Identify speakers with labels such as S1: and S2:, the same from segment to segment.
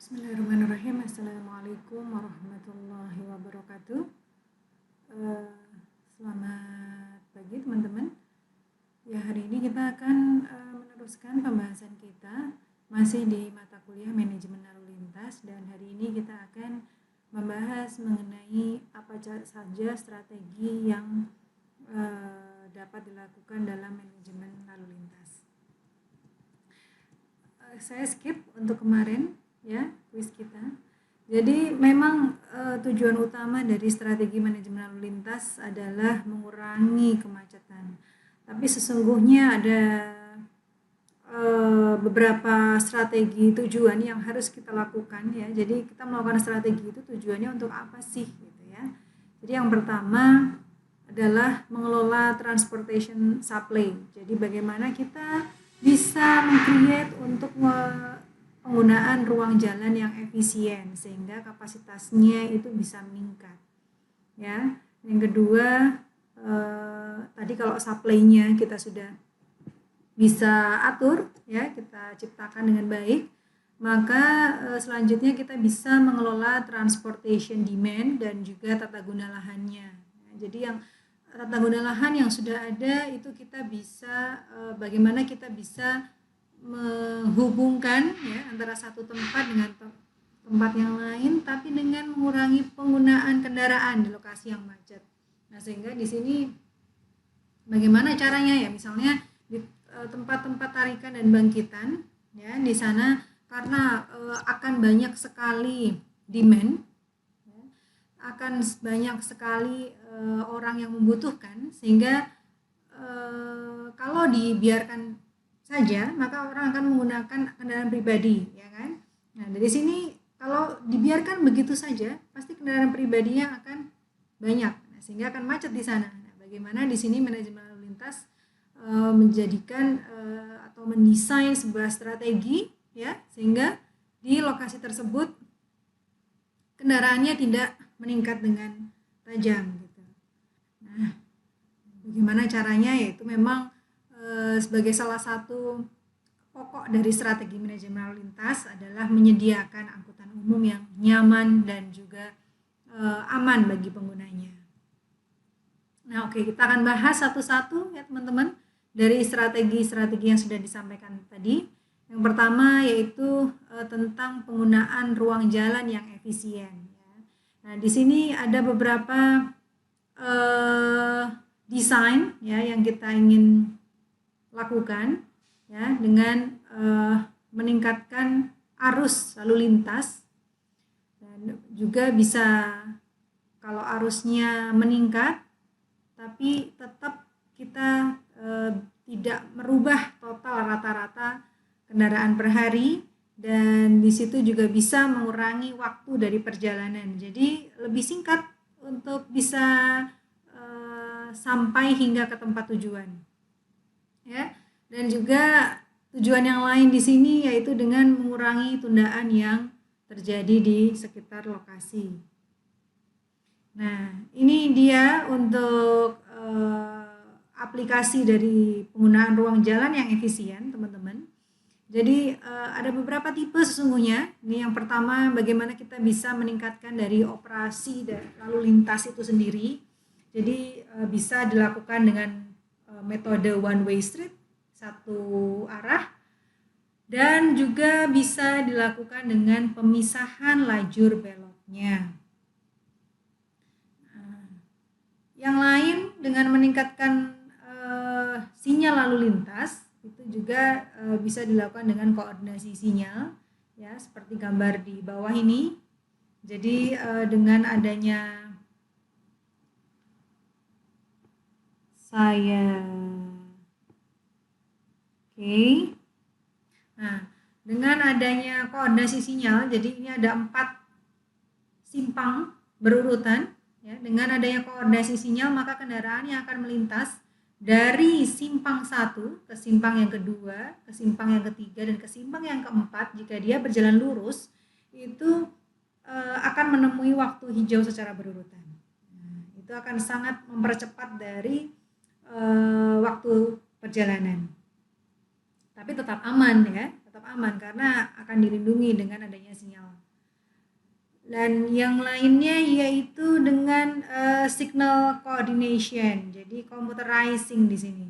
S1: Bismillahirrahmanirrahim. Assalamualaikum warahmatullahi wabarakatuh. Selamat pagi teman-teman. Ya, hari ini kita akan meneruskan pembahasan kita masih di mata kuliah manajemen lalu lintas, dan hari ini kita akan membahas mengenai apa saja strategi yang dapat dilakukan dalam manajemen lalu lintas. Saya skip untuk kemarin ya kuis kita. Jadi memang tujuan utama dari strategi manajemen lalu lintas adalah mengurangi kemacetan. Tapi sesungguhnya ada beberapa strategi tujuan yang harus kita lakukan ya. Jadi kita melakukan strategi itu tujuannya untuk apa sih gitu ya. Jadi yang pertama adalah mengelola transportation supply. Jadi bagaimana kita bisa meng-create untuk penggunaan ruang jalan yang efisien sehingga kapasitasnya itu bisa meningkat. Ya, yang kedua tadi kalau supply-nya kita sudah bisa atur, ya kita ciptakan dengan baik, maka selanjutnya kita bisa mengelola transportation demand dan juga tata guna lahannya. Jadi yang tata guna lahan yang sudah ada itu kita bisa bagaimana kita bisa menghubungkan ya antara satu tempat dengan tempat yang lain, tapi dengan mengurangi penggunaan kendaraan di lokasi yang macet. Nah, sehingga di sini bagaimana caranya ya, misalnya di tempat-tempat tarikan dan bangkitan ya, di sana karena akan banyak sekali demand ya, akan banyak sekali orang yang membutuhkan, sehingga kalau dibiarkan saja maka orang akan menggunakan kendaraan pribadi ya kan. Nah, dari sini kalau dibiarkan begitu saja pasti kendaraan pribadinya akan banyak, sehingga akan macet di sana. Nah, bagaimana di sini manajemen lalu lintas menjadikan atau mendesain sebuah strategi ya, sehingga di lokasi tersebut kendaraannya tidak meningkat dengan tajam gitu. Nah, bagaimana caranya, yaitu memang sebagai salah satu pokok dari strategi manajemen lalu lintas adalah menyediakan angkutan umum yang nyaman dan juga aman bagi penggunanya. Nah, oke, kita akan bahas satu-satu ya teman-teman dari strategi-strategi yang sudah disampaikan tadi. Yang pertama yaitu tentang penggunaan ruang jalan yang efisien. Nah, di sini ada beberapa desain ya yang kita ingin lakukan ya, dengan meningkatkan arus lalu lintas, dan juga bisa kalau arusnya meningkat tapi tetap kita tidak merubah total rata-rata kendaraan per hari, dan di situ juga bisa mengurangi waktu dari perjalanan. Jadi lebih singkat untuk bisa sampai hingga ke tempat tujuan. Ya, dan juga tujuan yang lain di sini yaitu dengan mengurangi tundaan yang terjadi di sekitar lokasi. Nah, ini dia untuk aplikasi dari penggunaan ruang jalan yang efisien, teman-teman. Jadi ada beberapa tipe sesungguhnya. Ini yang pertama, bagaimana kita bisa meningkatkan dari operasi dan lalu lintas itu sendiri. Jadi bisa dilakukan dengan metode one way street, satu arah, dan juga bisa dilakukan dengan pemisahan lajur beloknya. Yang lain dengan meningkatkan sinyal lalu lintas itu juga bisa dilakukan dengan koordinasi sinyal ya, seperti gambar di bawah ini. Jadi dengan adanya Nah, dengan adanya koordinasi sinyal, jadi ini ada 4 simpang berurutan ya. Dengan adanya koordinasi sinyal maka kendaraan yang akan melintas dari simpang 1 ke simpang yang kedua, ke simpang yang ketiga, dan ke simpang yang keempat, jika dia berjalan lurus itu akan menemui waktu hijau secara berurutan. Nah, itu akan sangat mempercepat dari waktu perjalanan. Tapi tetap aman ya, tetap aman karena akan dilindungi dengan adanya sinyal Dan yang lainnya yaitu dengan signal coordination, jadi computerizing di sini.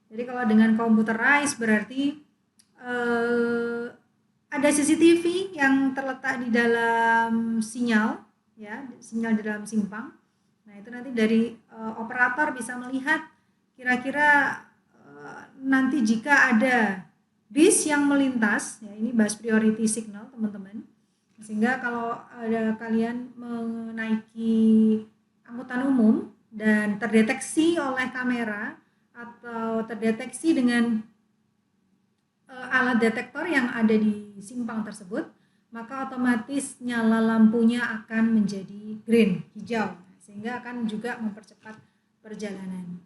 S1: Jadi kalau dengan computerized berarti ada CCTV yang terletak di dalam sinyal, ya, sinyal di dalam simpang. Nah itu nanti dari operator bisa melihat kira-kira nanti jika ada bis yang melintas, ya ini bus priority signal teman-teman. Sehingga kalau ada kalian menaiki angkutan umum dan terdeteksi oleh kamera atau terdeteksi dengan alat detektor yang ada di simpang tersebut, maka otomatis nyala lampunya akan menjadi green, hijau, sehingga akan juga mempercepat perjalanan.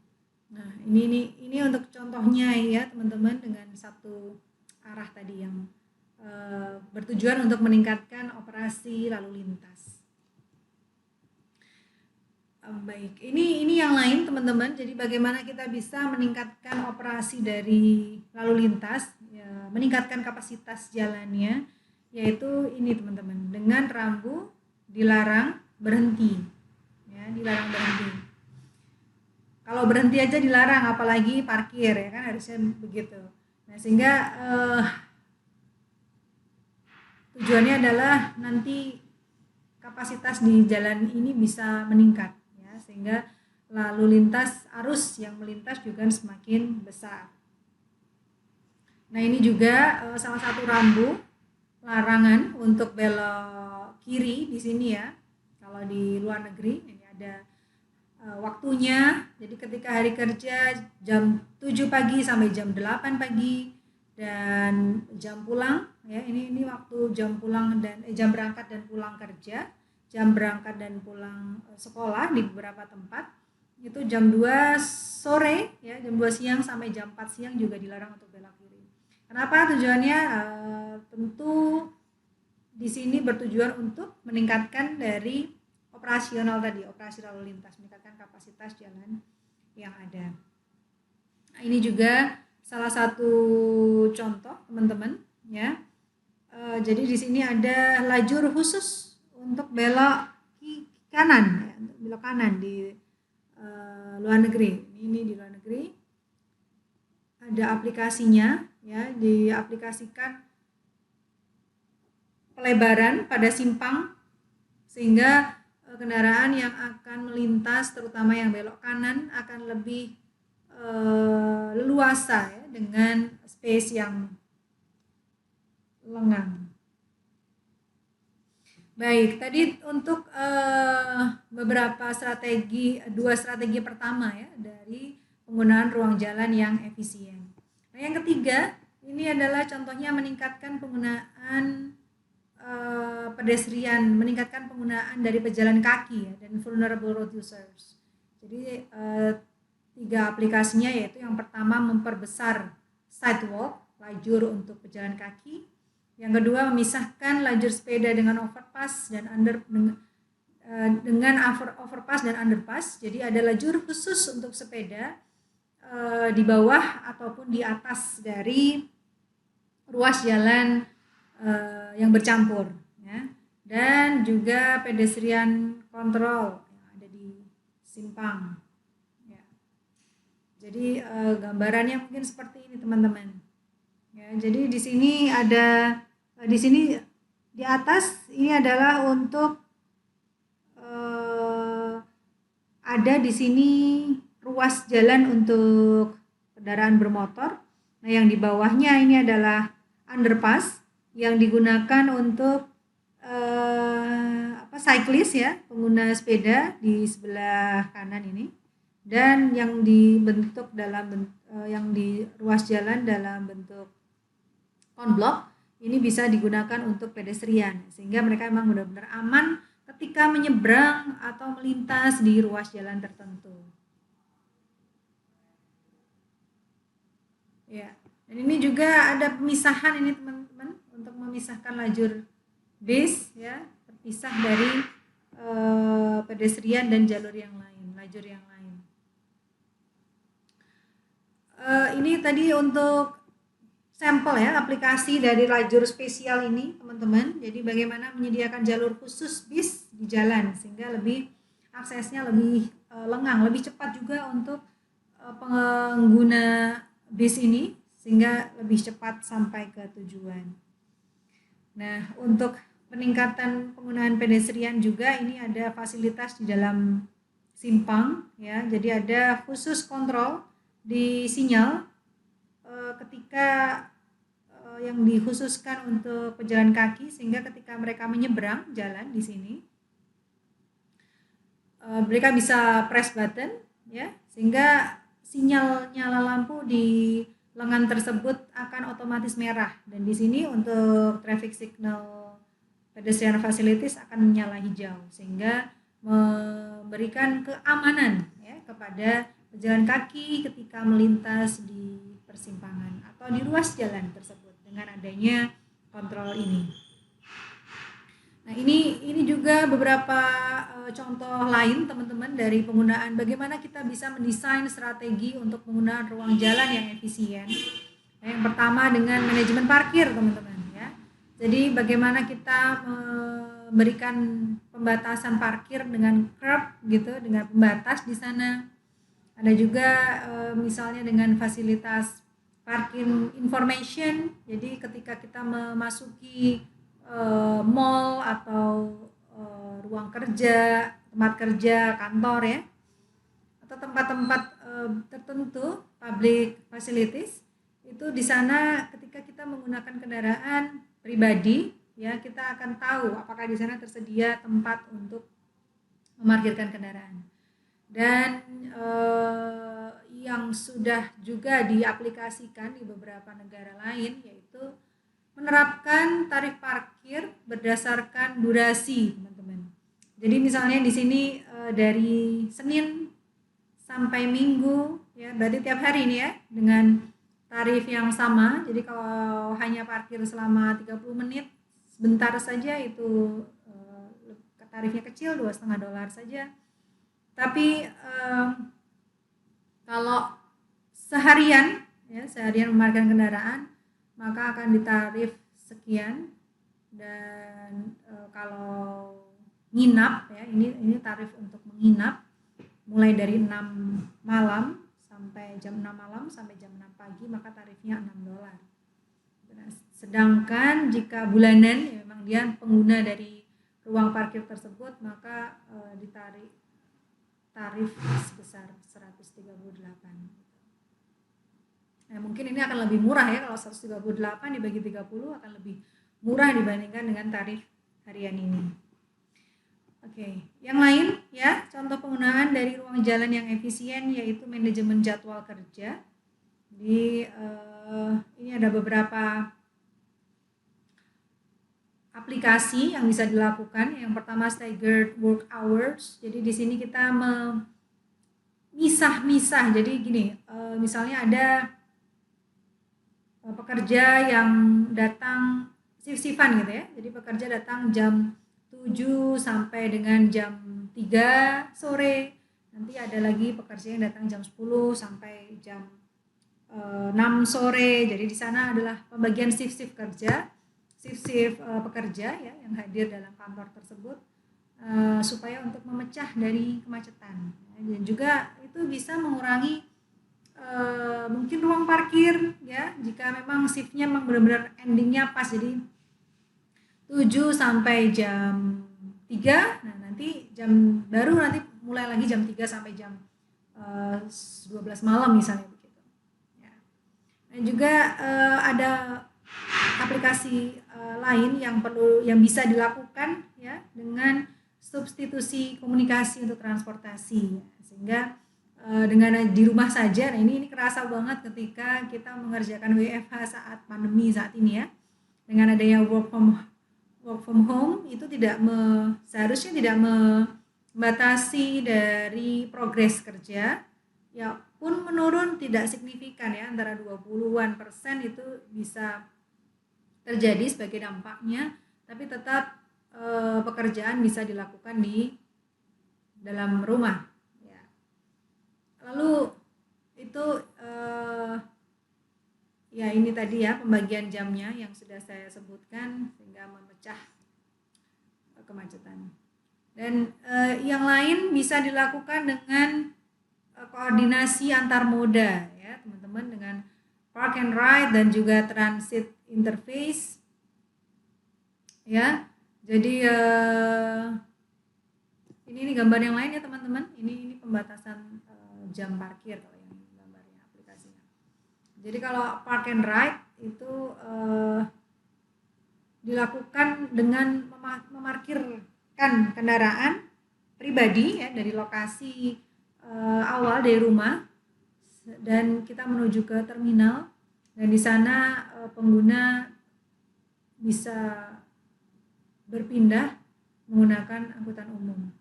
S1: Nah, ini untuk contohnya ya teman-teman, dengan satu arah tadi yang bertujuan untuk meningkatkan operasi lalu lintas. Baik, ini yang lain teman-teman. Jadi bagaimana kita bisa meningkatkan operasi dari lalu lintas, ya, meningkatkan kapasitas jalannya, yaitu ini teman-teman, dengan rambu dilarang berhenti, ya, dilarang berhenti. Kalau berhenti aja dilarang, apalagi parkir, ya kan, harusnya begitu. Nah sehingga tujuannya adalah nanti kapasitas di jalan ini bisa meningkat, ya, sehingga lalu lintas arus yang melintas juga semakin besar. Nah ini juga salah satu rambu larangan untuk belok kiri di sini ya. Kalau di luar negeri ini ada waktunya. Jadi ketika hari kerja jam 7 pagi sampai jam 8 pagi, dan jam pulang, ya ini waktu jam pulang dan jam berangkat dan pulang kerja, jam berangkat dan pulang sekolah di beberapa tempat itu jam 2 sore, ya, jam 2 siang sampai jam 4 siang juga dilarang untuk belok kiri. Kenapa tujuannya? Tentu di sini bertujuan untuk meningkatkan dari operasional tadi, operasi lalu lintas, meningkatkan kapasitas jalan yang ada. Nah, ini juga salah satu contoh teman-teman, ya. Jadi di sini ada lajur khusus untuk belok kanan, ya, untuk belok kanan di luar negeri. Ini di luar negeri ada aplikasinya, ya, diaplikasikan pelebaran pada simpang sehingga kendaraan yang akan melintas, terutama yang belok kanan, akan lebih leluasa, ya, dengan space yang lengang. Baik, tadi untuk beberapa strategi, dua strategi pertama ya dari penggunaan ruang jalan yang efisien. Nah, yang ketiga ini adalah contohnya meningkatkan penggunaan pedestrian, meningkatkan penggunaan dari pejalan kaki, ya, dan vulnerable road users. Jadi 3 aplikasinya yaitu yang pertama memperbesar sidewalk, lajur untuk pejalan kaki. Yang kedua memisahkan lajur sepeda dengan overpass dan overpass dan underpass. Jadi ada lajur khusus untuk sepeda di bawah ataupun di atas dari ruas jalan yang bercampur, ya. Dan juga pedestrian control yang ada di simpang. Jadi gambarannya mungkin seperti ini teman-teman. Ya, jadi di sini ada di atas ini adalah untuk ada di sini ruas jalan untuk kendaraan bermotor. Nah, yang di bawahnya ini adalah underpass yang digunakan untuk cyclist, ya, pengguna sepeda di sebelah kanan ini. Dan yang dibentuk yang di ruas jalan dalam bentuk konblok ini bisa digunakan untuk pedestrian, sehingga mereka memang benar-benar aman ketika menyeberang atau melintas di ruas jalan tertentu. Ya, dan ini juga ada pemisahan ini teman-teman untuk memisahkan lajur bis, ya, terpisah dari pedestrian dan jalur yang lain, lajur yang lain. Ini tadi untuk sampel ya aplikasi dari lajur spesial ini teman-teman. Jadi bagaimana menyediakan jalur khusus bis di jalan sehingga lebih aksesnya lebih lengang, lebih cepat juga untuk pengguna bis ini sehingga lebih cepat sampai ke tujuan. Nah, untuk peningkatan penggunaan pedestrian juga ini ada fasilitas di dalam simpang ya. Jadi ada khusus kontrol di sinyal ketika yang dikhususkan untuk pejalan kaki sehingga ketika mereka menyeberang jalan di sini mereka bisa press button ya sehingga sinyal nyala lampu di lengan tersebut akan otomatis merah dan di sini untuk traffic signal pedestrian facilities akan menyala hijau sehingga memberikan keamanan ya kepada pejalan kaki ketika melintas di persimpangan atau di ruas jalan tersebut dengan adanya kontrol ini. Nah, ini juga beberapa contoh lain teman-teman dari penggunaan bagaimana kita bisa mendesain strategi untuk penggunaan ruang jalan yang efisien. Nah, yang pertama dengan manajemen parkir teman-teman ya. Jadi bagaimana kita memberikan pembatasan parkir dengan curb gitu, dengan pembatas di sana. Ada juga misalnya dengan fasilitas parking information. Jadi ketika kita memasuki mall atau ruang kerja, tempat kerja, kantor ya, atau tempat-tempat tertentu, public facilities, itu di sana ketika kita menggunakan kendaraan pribadi, ya kita akan tahu apakah di sana tersedia tempat untuk memarkirkan kendaraan. Dan yang sudah juga diaplikasikan di beberapa negara lain yaitu menerapkan tarif parkir berdasarkan durasi, teman-teman. Jadi misalnya di sini dari Senin sampai Minggu, ya berarti tiap hari ini ya dengan tarif yang sama. Jadi kalau hanya parkir selama 30 menit, sebentar saja itu tarifnya kecil, $2,5 saja. Tapi kalau seharian, ya seharian memarkirkan kendaraan, maka akan ditarif sekian dan kalau nginap ya ini tarif untuk menginap mulai dari 6 malam sampai jam 6 malam sampai jam 6 pagi maka tarifnya $6. Nah, sedangkan jika bulanan ya memang dia pengguna dari ruang parkir tersebut maka ditarik tarif sebesar 138. Nah, mungkin ini akan lebih murah ya kalau 138 dibagi 30 akan lebih murah dibandingkan dengan tarif harian ini. Oke, yang lain ya contoh penggunaan dari ruang jalan yang efisien yaitu manajemen jadwal kerja. Di ini ada beberapa aplikasi yang bisa dilakukan. Yang pertama staggered work hours. Jadi di sini kita misah-misah. Jadi gini, misalnya ada pekerja yang datang shift-shiftan gitu ya. Jadi pekerja datang jam 7 sampai dengan jam 3 sore. Nanti ada lagi pekerja yang datang jam 10 sampai jam 6 sore. Jadi di sana adalah pembagian shift-shift kerja, shift-shift pekerja ya yang hadir dalam kantor tersebut supaya untuk memecah dari kemacetan. Dan juga itu bisa mengurangi mungkin ruang parkir ya jika memang shiftnya memang benar-benar endingnya pas jadi 7 sampai jam 3 nah nanti jam baru nanti mulai lagi jam 3 sampai jam 12 malam misalnya begitu ya. Dan juga ada aplikasi lain yang bisa dilakukan ya dengan substitusi komunikasi untuk transportasi ya. Sehingga dengan di rumah saja, nah ini kerasa banget ketika kita mengerjakan WFH saat pandemi saat ini ya. Dengan adanya work from home itu seharusnya tidak membatasi dari progres kerja, ya pun menurun tidak signifikan ya antara 20-an% itu bisa terjadi sebagai dampaknya, tapi tetap pekerjaan bisa dilakukan di dalam rumah. Lalu itu ya ini tadi ya pembagian jamnya yang sudah saya sebutkan sehingga memecah kemacetan. Dan yang lain bisa dilakukan dengan koordinasi antar moda ya teman-teman, dengan park and ride dan juga transit interface ya. Jadi ini gambar yang lain ya teman-teman. Ini pembatasan jam parkir kalau yang gambarnya aplikasinya. Jadi kalau park and ride itu dilakukan dengan memarkirkan kendaraan pribadi ya dari lokasi awal dari rumah dan kita menuju ke terminal, dan di sana pengguna bisa berpindah menggunakan angkutan umum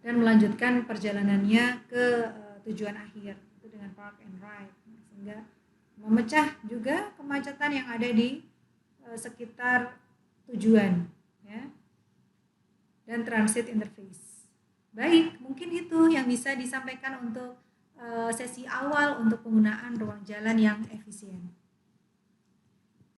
S1: dan melanjutkan perjalanannya ke tujuan akhir itu dengan park and ride, sehingga memecah juga kemacetan yang ada di sekitar tujuan ya, dan transit interface. Baik, mungkin itu yang bisa disampaikan untuk sesi awal untuk penggunaan ruang jalan yang efisien.